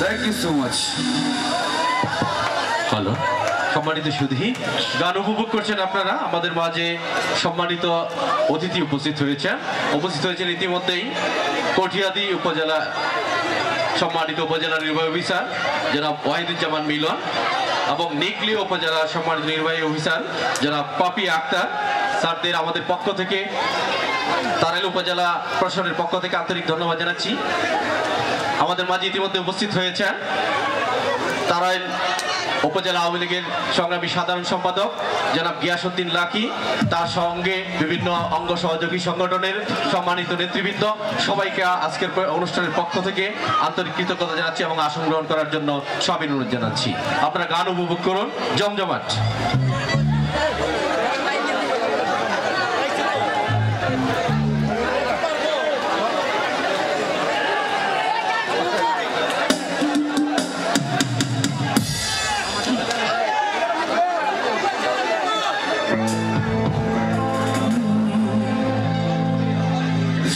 Thank you so much. Hello. সম্মানিত সুধী গান উপভোগ করছেন আপনারা আমাদের মাঝে সম্মানিত অতিথি উপস্থিত হয়েছেন ইতিমধ্যেই কঠিয়াদি উপজেলা সম্মানিত উপজেলা নির্বাহী অফিসার জনাব ওয়াহিদুজ্জামান মিলন এবং নিকলি উপজেলা সম্মানিত নির্বাহী অফিসার জনাব পাপি আক্তার স্যারদের আমাদের পক্ষ থেকে তারাইল উপজেলা প্রশাসনের পক্ষ থেকে আন্তরিক ধন্যবাদ জানাচ্ছি। আমাদের মাঝে ইতিমধ্যে উপস্থিত হয়েছেন তারাইল উপজেলা আওয়ামী লীগের সংগ্রামী সাধারণ সম্পাদক জনাব গিয়াসউদ্দিন লাকি, তার সঙ্গে বিভিন্ন অঙ্গ সহযোগী সংগঠনের সম্মানিত নেতৃবৃন্দ, সবাইকে আজকের অনুষ্ঠানের পক্ষ থেকে আন্তরিক কৃতজ্ঞতা জানাচ্ছি এবং আসন গ্রহণ করার জন্য সবাই অনুরোধ জানাচ্ছি। আপনারা গান উপভোগ করুন জমজমাট।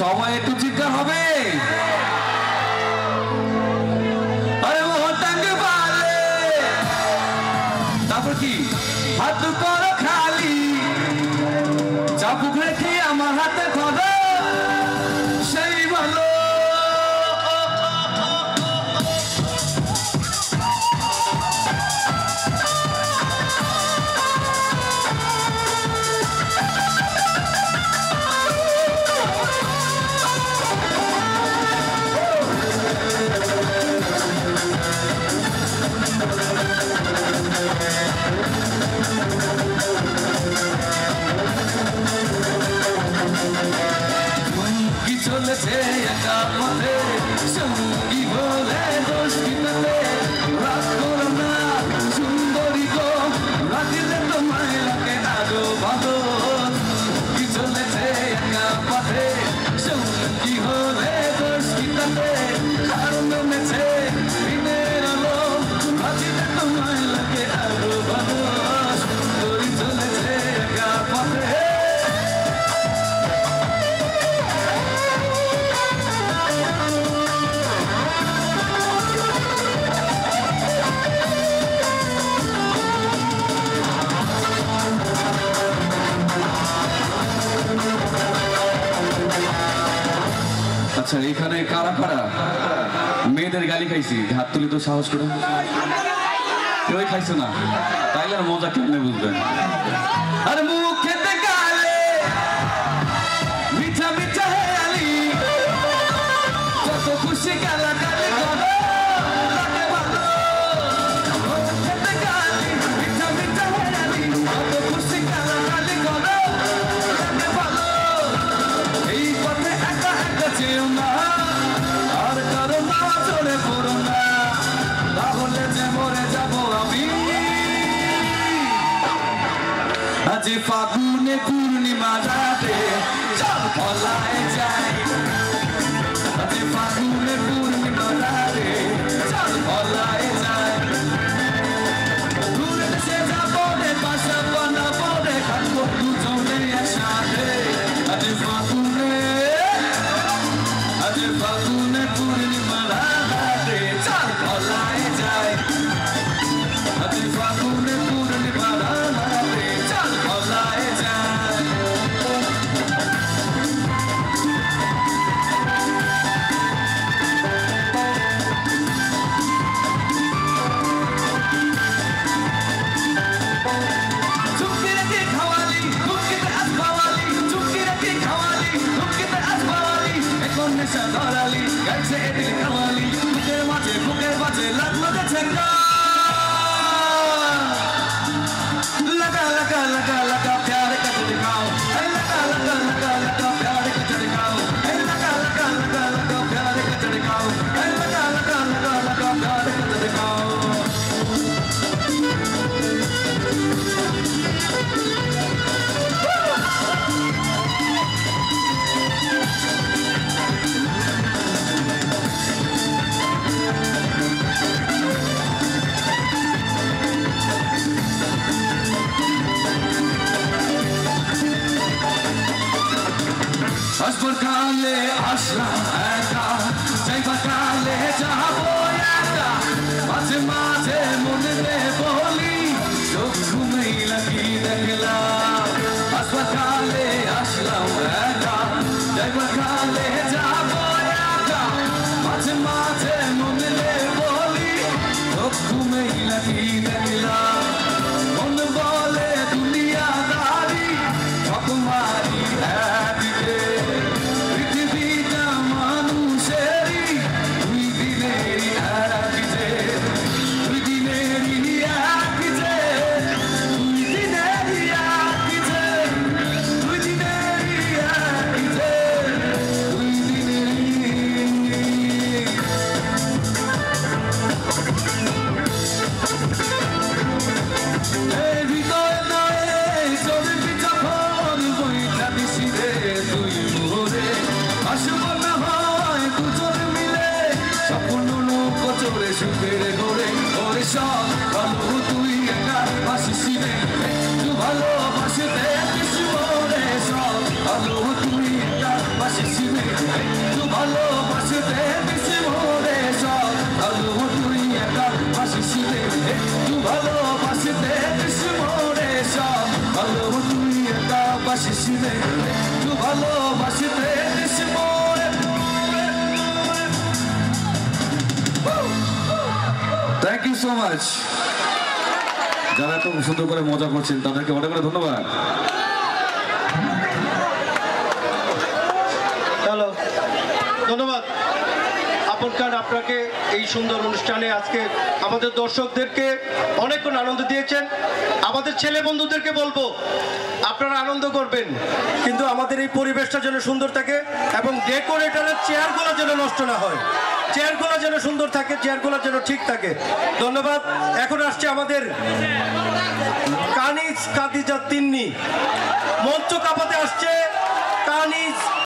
সবাই একটু চিন্তা হবে। আরে মোহটাঙ্গে বালে তারপর কি হাত করো খালি, চাপুক রেখে আমার হাতে ধরো সেই ভালো। চলেছে একা পথে সঙ্গী বলে দোষ কিনাতে, রাগ করো না সুন্দরী গো, রাখিলে তোমায় লাগে আরো ভালো। কি চলেছে একা পথে সঙ্গী হলে দোষ কিনাতে, আর নেমেছে দিনের আলো, রাখিলে তোমায় লাগে আরো ভালো। সুন্দরী চলেছে একা পথে। আচ্ছা, এখানে কারা কারা মেয়েদের গালি খাইছি? হাত তুলি তো সাহস করে। কেউ খাইছো না? তাইলে আর মজা কেমনে বুঝবেন? আরে মুখ খেতে গালে মিঠা মিঠা হেয়ালি, যত খুশি গালা গালি করো লাগে ভালো। মুখ খেতে গালি মিঠা মিঠা হেয়ালি, যত খুশি গালা গালি করো লাগে ভালো। এই পথে একা একা যেও না, আর কারো না চলে পড়ো না, তাহলে যে মরে যাবো আমি। আজ ফাগুনে পূর্ণিমা রাতে চল পলায় যাই, আজ ফাগুনে পূর্ণিমা রাতে চল পলায় যাই। দূরে দেশে যাবো রে, বাসা বানাবো রে, থাকবো দুজনে একসাথে। আজ ফাগুনে পূর্ণিমা রাতে চল পলায় যাই, আজ ফাগুনে পূর্ণিমা রাতে চল পলায় যাই। চুপকে রেখে খাওয়ালি, চুপকিতে আজ খাওয়ালি, চুপকে রেখে খাওয়ালি, চুপকিতে আজ খাওয়ালি, এখন নেশা ধরালি, গাইছে এদিকে খাওয়ালি, বুকের মাঝে লাগলো যে ছেঁকা। लगा लगा लगा लगा प्यार का दिखाओ, लगा लगा लगा लगा प्यार का दिखाओ, लगा लगा लगा लगा प्यार का दिखाओ, लगा लगा लगा लगा प्यार का दिखाओ। আসবকালে আসলাম একা, যাইবাকালে যাবো একা, মাঝে মাঝে মনে বলি চোখ ঘুমেই লাগি দেখলাম। আসবকালে আসলাম একা, যাইবাকালে যাবো একা, মাঝে মাঝে মনে বলি চোখ ঘুমেই লাগি দেখলাম। মন বলে দুনিয়াদারি ঠকমারি একদিকে, পৃথিবীটা মানুষেরই দুই দিনেরই একদিকে। একটু ভালোবাসতে দিছি মোরে সব ভালো তুই একা বাসিস রে একটু ভালোবাসতে দিছি মোরে সব ভালো তুই একা বাসিস রে একটু ভালোবাসতে দিছি মোরে। Thank you so much. যারা এত সুন্দর করে মজা করছেন তাদেরকে অনেক অনেক ধন্যবাদ। হ্যালো, ধন্যবাদ আপন খান, আপনাকে এই সুন্দর অনুষ্ঠানে আজকে আমাদের দর্শকদেরকে অনেকক্ষণ আনন্দ দিয়েছেন। আমাদের ছেলে বন্ধুদেরকে বলবো আপনারা আনন্দ করবেন, কিন্তু আমাদের এই পরিবেশটা যেন সুন্দর থাকে এবং ডেকোরেটরের চেয়ারগুলো যেন নষ্ট না হয়, চেয়ারগুলো যেন সুন্দর থাকে, চেয়ারগুলো যেন ঠিক থাকে। ধন্যবাদ। এখন আসছে আমাদের কানিজ কাদিজা তিন্নি, মঞ্চ কাঁপাতে আসছে কানিজ